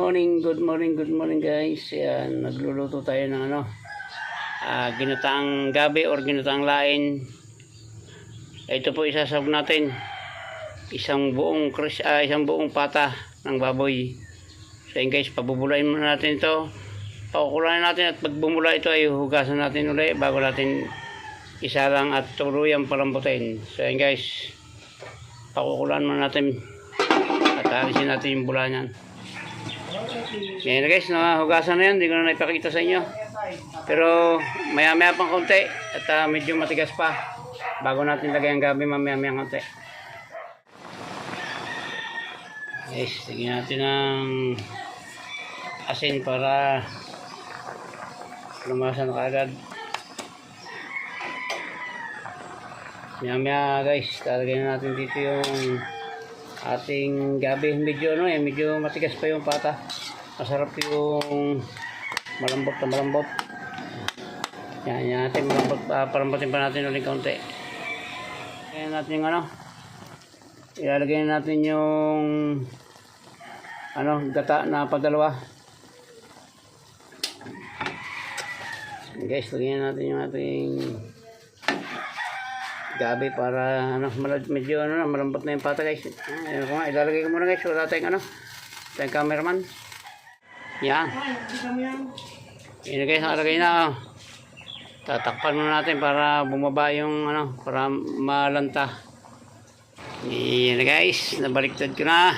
good morning guys. Yan, nagluluto tayo ng ginataang gabi or ginataang lain. Ito po isasawag natin. Isang buong pata ng baboy. So yun guys, pabubulain muna natin ito. Pakukulain natin at pag bumula ito ay hugasan natin ulit bago natin isalang at tuluyang palambutin. So yun guys, pakukulaan muna natin at alisin natin yung bula niyan. Yan guys, hugasan na yan, hindi ko na naipakita sa inyo. Pero maya pang konti at medyo matigas pa bago natin lagay ang gabi maya konti. Guys, tignan natin ng asin para lumasan na kaagad. Maya guys, talagyan natin dito yung ating gabi. Medyo matigas pa yung pata. Masarap yung malambot na malambot. Yan natin malambot. Palambutin pa natin ulit kaunti. Ayan natin yung ilalagay natin yung gata na padalawa. Guys, lagyan natin yung ating gabi para medyo malambot na yung pata guys. Ayun ko nga, ilalagay ko muna guys. Wala tayong tayong cameraman. Yan. Yan guys, nakalagay na. Tatakpan muna natin para bumaba yung para malanta. Yan guys, nabaliktad ko na.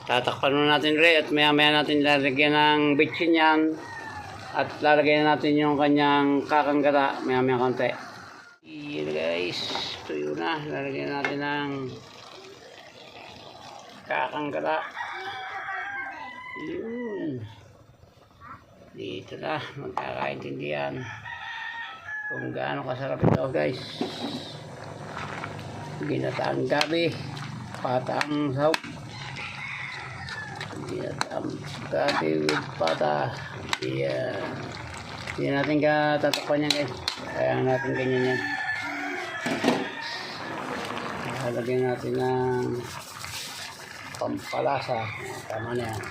Tatakpan muna natin ulit at maya natin lalagyan ng bitchin yan. At lalagyan natin yung kanyang kakanggata maya konti. Yan guys, tuyo na. Lalagyan natin ng kakanggata. Yun. Dito na magkakaintindihan kung gaano kasarap ito guys. Ginataang gabi, patang sahog. Ginataang gabi with pata. Yan. Hindi natin tatakpan yan guys. Kaya natin ganyan yan. Lalagyan natin ng pampalasa. Tama na yan.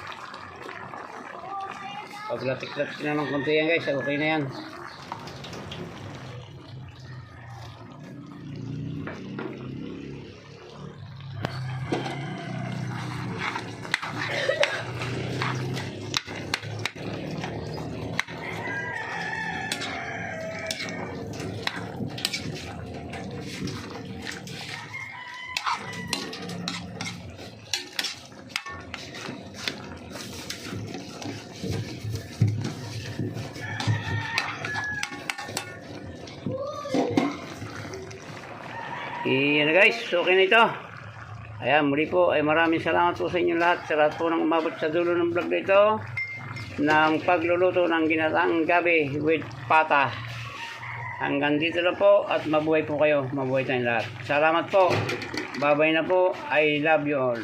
Pag latik-latik na ng konti yan guys, okay na yan. Yan na guys, okay na ito. Ayan, muli po ay maraming salamat po sa inyo lahat. Sa lahat po ng umabot sa dulo ng vlog na ito ng pagluluto ng ginataang gabi with pata. Hanggang dito na po at mabuhay po kayo. Mabuhay tayong lahat. Salamat po. Bye-bye na po. I love you all.